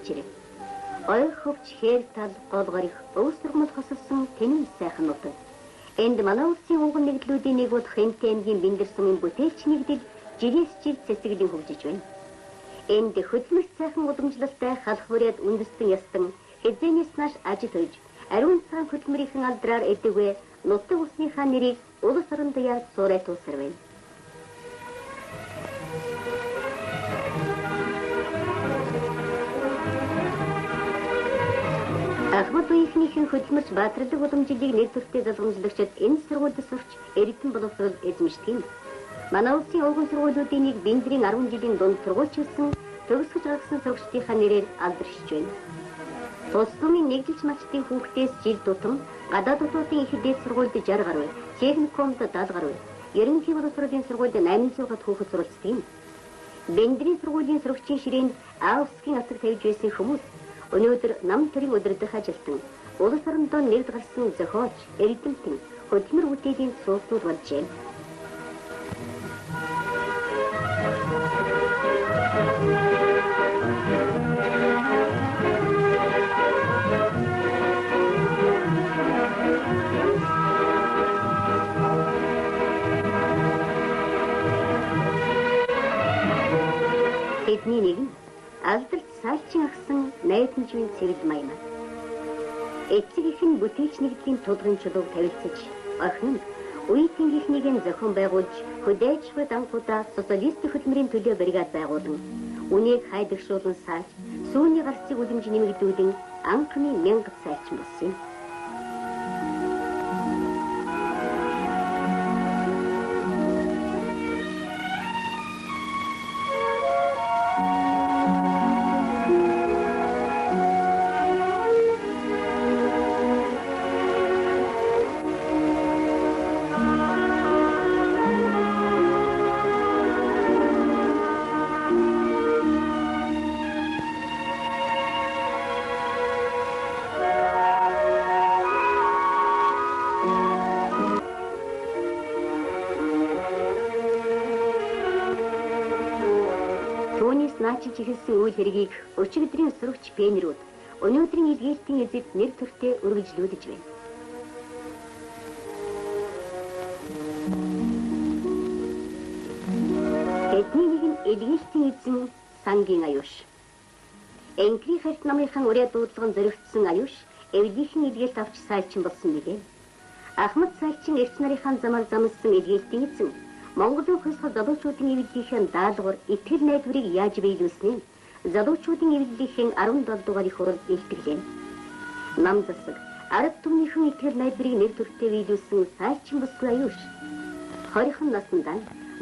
иржээ. Ой хөвч хээр тал гол горих өв сургамал хосолсон тэнэн сайхан нутаг. Энд манай улсын өнгөн нэгдлүүдийн нэг бол Хэмтэн аймгийн Бэндэр сумын бүтээлч нэгдэл жилээс жил цэцэглэн хөгжиж байна. Энд хөдөлмөрт сайхан уламжлалтай халах бүрээд үндэстэн ястан хэзээнээс нааш ажил хийж ариун цагаан хөдөлмөрийн алдраар эдэгвэ нутаг усныхаа нэрийг улс орон даяар суурайтуулсаар байна. Ахмад үеийнхнийхэн хөдөлмөрч баатарлаг уламжлалыг нэг төртөө залгамжлагчид энэ сургуульд сурч эрдэнэ боловсрол эзэмшдэг юм. Манай улсын өвгөн сургуулиудын нэг Бэндрийн 10 жилийн дунд сургуульчилсан төгсгөж гаргасан сурагчдынхаа нэрээр алдаршиж байна. Тус томын нэгдэлж мачтын хүүхдээс жил тутам гадаад улсуудын их дээд сургуульд 60 гаруй, техникумд 70 гаруй, ерөнхий боловсролын сургуульд 800 гад хүүхэд суралцдаг юм. Бэндрийн сургуулийн сурагчийн ширээнд Аавсгийн атар тавьж байсан хүмүүс өнөөдөр нам төрийн удирдах ажилтан, улс орондоо нэгд гарсан зохиолч, эрдэмтэн, хөдөлмөр бүтээлийн суултууд болжээ. Тэдний нэг нь алдарт саалчин агсан найдамжийн цэвэд маяг. Эцэг их нь бүтээлч нэгдлийн тулгын чулууг тавилцаж, охин нь үе тэнгийнхнийг нь зохион байгуулж, хөдөөж буй анхудаа социалист хөдөлмөрийн төлөө бригад байгуулан, үнийг хайдагшуулан сааж, сүүний гарцыг үлэмж нэмэгдүүлэн анхны 1000 саалчин болсон юм. Наачилж ихэлсэн үйл хэргийг өчигдрийн сурагч пенерүүд өнөөдрийн илгээлтийн эзэд нэр төртөө өргөжлүүлж байна. Тэдний нэг нь илгээлтийн эзэн Сангийн аюуш. Энкри харт намынхан ураа дуудлагын зоригдсон аюуш эвлийнхэн илгээлт авч саалчин болсон нэгэн. Ахмад саалчин эрч нарынхаа замаар замсан илгээлтийн эзэн Монголын хөлсгөл залуучуудын эвлэлийнхэн даалгавар итгэл найдварыг яаж биелүүлснээ залуучуудын эвлэлийнхэн 17 дугаар их хурал илтгэлээ. Нам засаг арга түмнийхэн итгэл найдварыг нэр төртөө биелүүлсэн саалчин бүсгүй аюуш. 20 наснда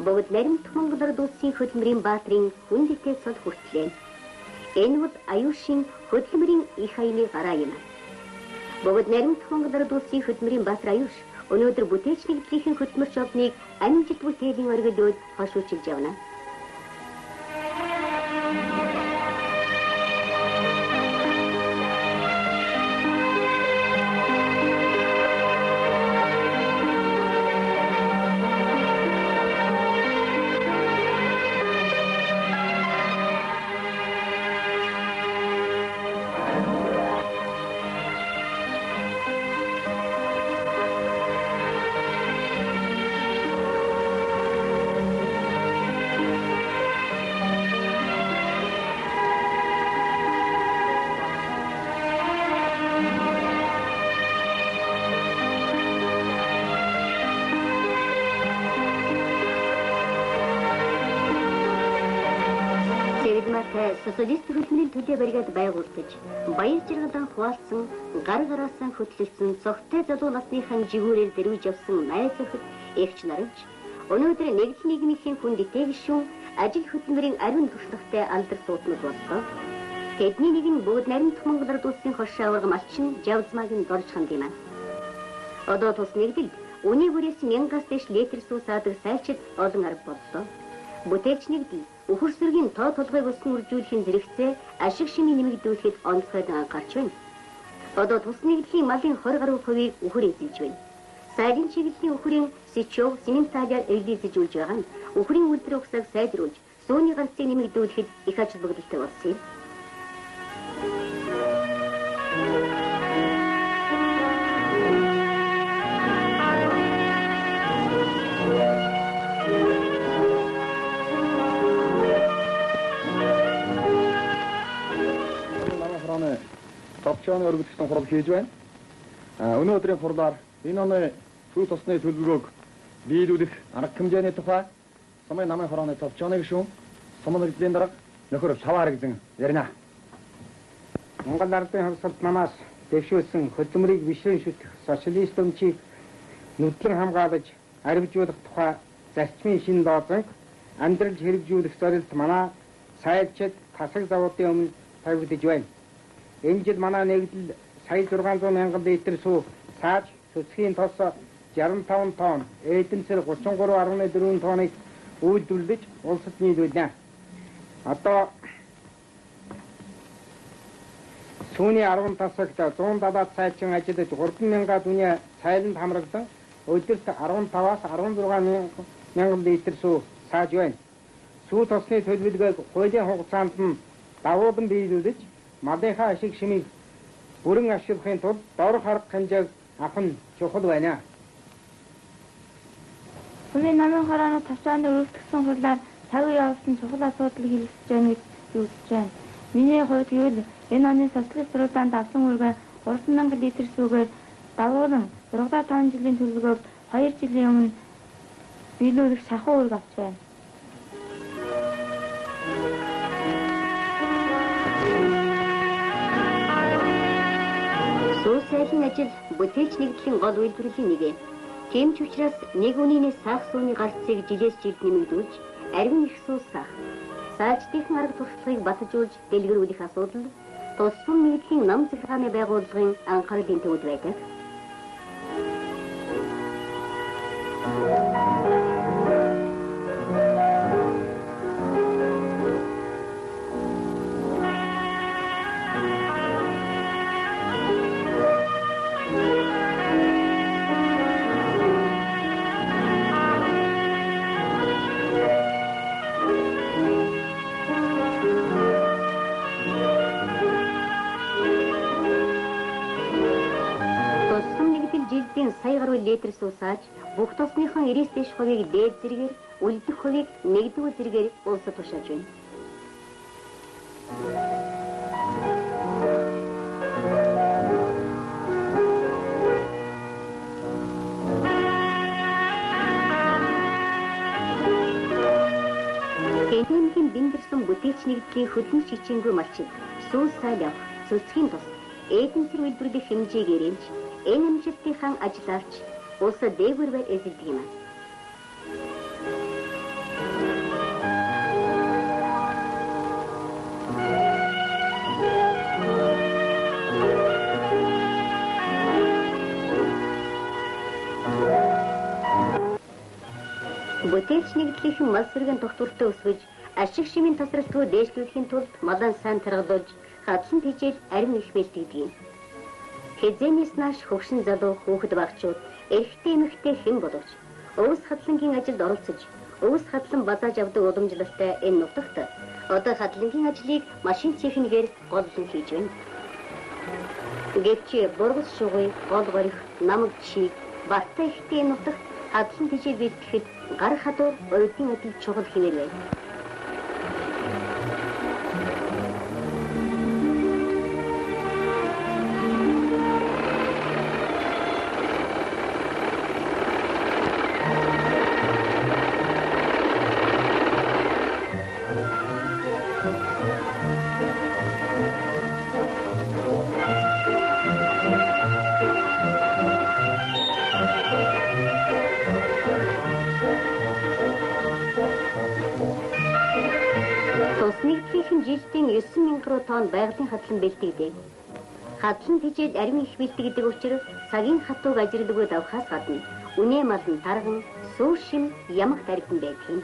богд нарийн Монгол Ард улсын хөдөлмөрийн баатрын хүндэтэй цол хүртлээ. Энэ бол аюушийн хөдөлмөрийн их аяны гараа юм. Богд нарийн Монгол Ард улсын хөдөлмөрийн баатар аюуш өнөөдөр бүтээлч нэгдлийн хөдөлмөрч олныг амжилт бүтээлийн өргөлөөд хошуучилж явна. Социалист хөдөлмөрийн төлөө бригад байгуулж, баяр жаргалан хуваалцсан, гар гараасаа хөтлөгдсөн цогтой залуу насныхан жигүүрээр дэрвж явсан найз охид эгч нарч өнөөдөр нэгдэл нийгмийн хүндэтэй гишүүн ажил хөдөлмөрийн ариун туршлагатай алдар суудмал боллоо. Тэдний нэг нь бүгд нарийн Монгол Ард улсын хошоо аварга малчин Жавзмаг нь дорж ханд юм. Одоо тус нэгдэл үний бүрээс 1000-аас дээш литр суу саадаг сайлчид олон арга боллоо. Бүтээлч нэгдэл өхөр сэргийн тоо толгойг өсөн үржүүлэхийн зэрэгцээ ашиг шимийг нэмэгдүүлэхэд онцгойд анхаарч байна. Одоо тус нэгдлийн малын 20 гаруй хувийг өхөр эзэлж байна. Сайдын чиглэлийн өхрийн сичөө симент талаар эвлэлж үзүүлж байгаа нь өхрийн үлдэр ухсааг сайжруулж сууны ганцыг нэмэгдүүлэхэд их ач холбогдолтой болсон юм. Товчооны өргөдөлтөнд хурал хийж байна. Өнөөдрийн хурлаар энэ оны сүүл тосны төлөвлөгөөг биелүүлэх арга хэмжээний тухай Сумын намын хорооны товчооны гишүүн Сумын нэгдлийн дарга нөхөр Шаваар гэсэн ярина. Монгол ардын хавсалт намаас дэвшүүлсэн хөдөлмөрийг бишрэн шүтэх социалист өмчийг нүдлэн хамгаалж арвижуулах тухай зарчмын шинэ дооцонг амьдралд хэрэгжүүлэх зорилт манай сайлчид тасаг завуудын өмнө тавигдж байна. Энэ жил манай нэгдэл сая 600 мянган литр сүү сааж цэцгийн тос 65 тонн, эдэнцэр 33.4 тонныг үйлдвэрлэж улсад нийлүүлнэ. Одоо сүүний 10 тасагт 170 сайлчин ажиллаж 3,000 дүний сайланд хамрагдан өдөрт 15-аас 16 мянган литр сүү сааж байна. Сүү тосны төлөвлөгөөг хуулийн хугацаанд нь дагуулan биелүүлж малынхаа ашиг шимийг бүрэн ашиглахын тулд дор харах хэмжээг авах нь чухал байна. Сумын намын хорооны товчооны өргөдөлтсөн хурлаар цаг үе явуулсан чухал асуудлыг хэлэлцэж байна гэж үзэж байна. Миний хувьд гэвэл энэ оны социалист руудаанд авсан үргээ 3,000 литр сүүгээр дагуулan 6-5 жилийн төлөвлөгөөг 2 жилийн өмнө биелүүлэх шахуу үрг авч байна. Сүүсэлийн ажил бүтээлч нэгдлийн гол үйлдвэрлэлийн нэг. Тийм ч учраас нэг үнийн саах сүүний гарцыг жилээс жилд нэмэгдүүлж, арвин их сүү саах, саажтын арга туршлагыг батжуулж дэлгэрүүлэх асуудал тус сум нэгдлийн нам захиргааны байгууллагын анхаарлын төвд байдаг. Сая гаруй литр сүү сааж бүх тосныхон 90 дэш хувийг дээд зэрэгээр, үлдэх хувийг нэгдүгээр зэрэгээр улсад тушааж байна. Хэнтэмгийн биндэрсэн бүтээлч нэгдлийн хөдөлмөрч хичээнгүй малчид сүү сааж авах, цэцгийн тус эдэнцэр үйлдвэрлэх хэмжээгээр эмч энэ амжилтынхаа ажиллаач улсад дээгүүр байр эзэлдэг юм. Бүтээлч нэгдлийн мал сүргийн тогтвортой өсгөж, ашиг шимийн тасралтгүй дээшлүүлэхийн тулд малан сайн таргалуулж, хадлан тэжээл арим их бэлтгэдэг юм. Хэзээнээс нааш хөгшин залуу хүүхэд багчууд эрэгтэй эмэгтэй хэн боловч өвс хадлангийн ажилд оролцож, өвс хадлан базааж авдаг уламжлалтай энэ нутагт одоо хадлангийн ажлыг машин техникээр голлон хийж байна. Гэвч бургас шугуй, гол горих, намаг чиг, баттай ихтэй нутагт хадлан тэжээл бэлтгэхэд гар хадуур уйдын адил чухал хэмээн байна. Жилдээ 9,000 тонн байгалийн хадлан бэлтгэдэг. Хадлан тэжээл арим их бэлтгэдэг учраас цагийн хатууг ажиглавгүй давхаас гадна үнэ мал нь тарган, сүү шим ямаг таригдан байдаг юм.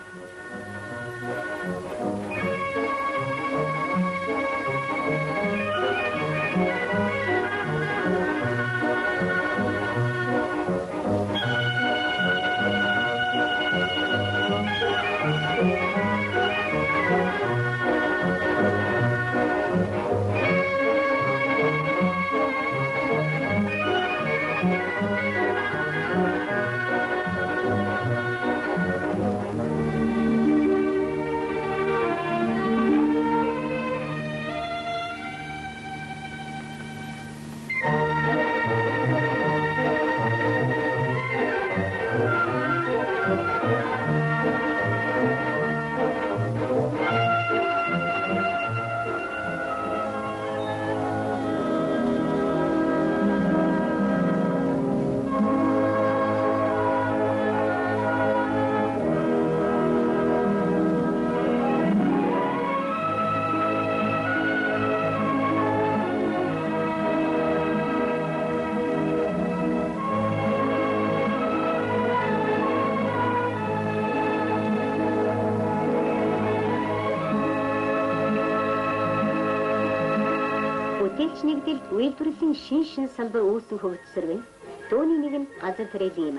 Үргэлж нэгдэлд үйлдвэрлэлийн шин салбар үүсэн хөгжсөрвэ. Төвний нэг нь газар тариалан юм.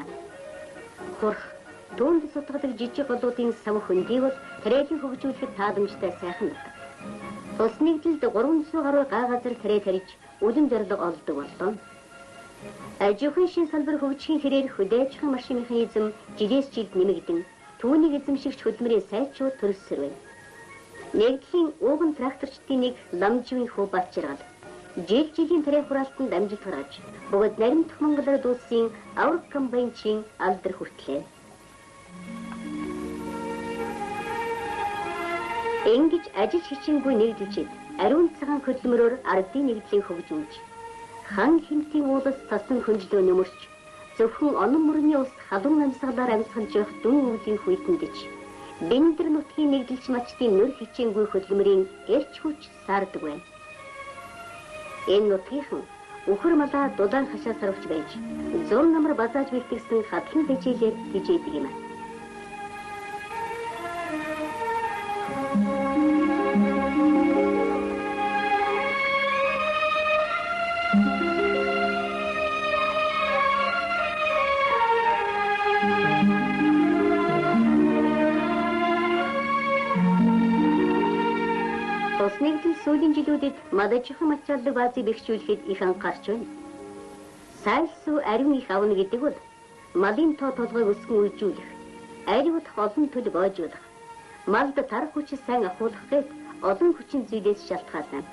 Хурх түүнд сутгадаг жижиг голуудын сав хөндөй бол тариалан хөгжүүлэхэд тааламжтай сайхан байдаг. Тус нэгдэлд 300 гаруй га газар тарьж үлэн зорилго олдог боллоо. Аж ахуйн шин салбар хөгжихийн хэрээр хүлээж авах машин механизм жилээс жилд нэмэгдэн түүнийг эзэмшигч хөдөлмөрийн сайжрууд төрөлсөрвэ. Нэгдлийн ууган тракторчдын нэг Ламживын хүү Батчиргал жилийн тариа хураалтанд амжилт гаргаж бөгөөд Наримдах Монгол Ард улсын авраг комбайнчийн алдар хүртлээ. Ингэж ажил хичээнгүй нэгдэлчид ариун цагаан хөдөлмөрөөр ардын нэгдлийг хөгжүүлж хан хэмтийн уулас тасан хөндлөө нөмөрч зөвхөн онон мөрний ус халуун амьсгалаар амьсгалж явах дүн өвлийн хүйтэн гэж Бэндэр нутгийн нэгдэлч мачдын нөр хичээнгүй хөдөлмөрийн эрч хүч саардаг байна. Энэ нутгийнхан өхөр малаа дулаан хашаа сарвч байж зур намар базааж бэлтгэсэн хадлан хичээлээр хичээдэг юм. Тус нэгдэл сүүлийн жилүүдэд мадажхан мачаалдаг баазыг бэхжүүлэхэд их анхаарч байна. Сайлсуу ариун их авна гэдэг бол малын тоо толгойг өсгөн үйлжүүлэх, ариут олон төл боожуулах, малд тарх хүч сайн ахуулах гээд олон хүчин зүйлээс шалтгаална.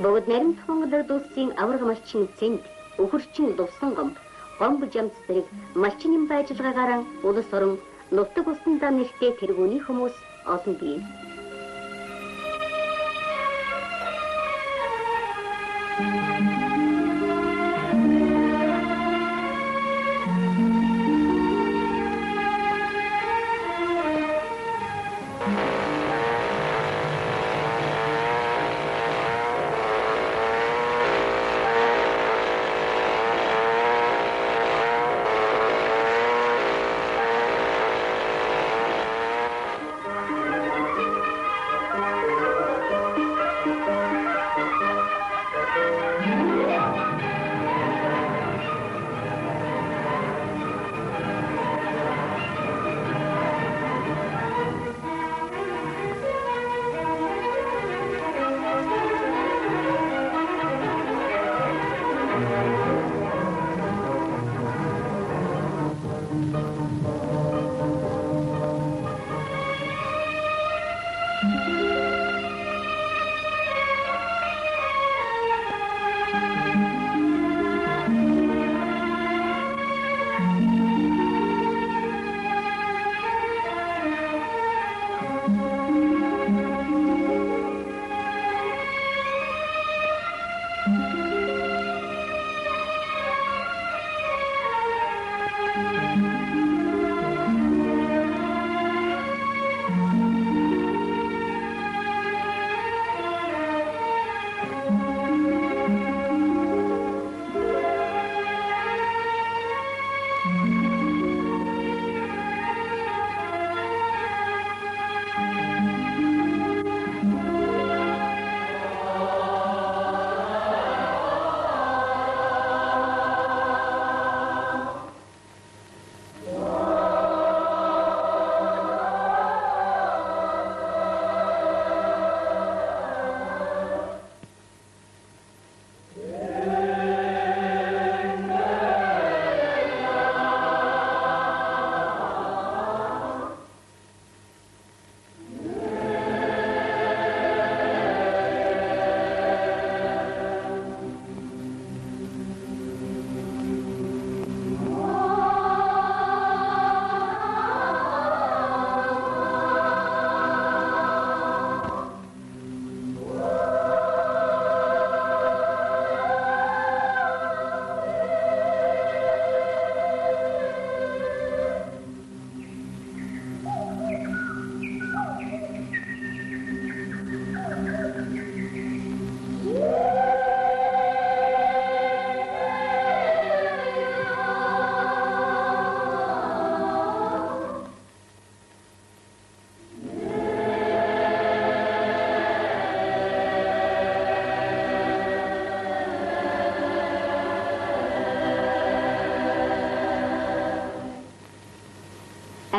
Бөгөөд Наримдах Монгол Ард улсын авраг малчин цэнд, өхөрчин дувсан гомб жамц зэрэг малчны байжлагаараа улс орон нутаг усандаа нэлтээ тэргүүний хүмүүс олон бий.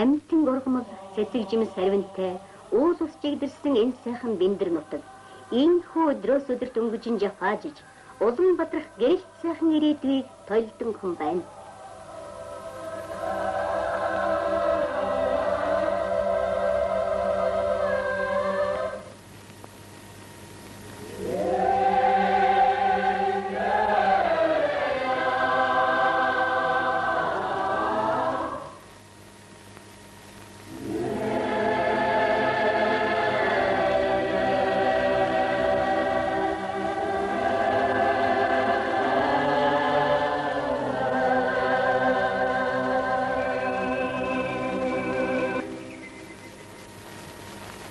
амьтан ургамал сэцэг жимс сарвинтай уул ус чигдэрсэн энэ сайхан бэндэр нутаг ийхүү өдрөөс өдөрт өнгөжин жафаажиж улан бадрах гэрэлт сайхан ирээдүйг тойлдон хүн байна.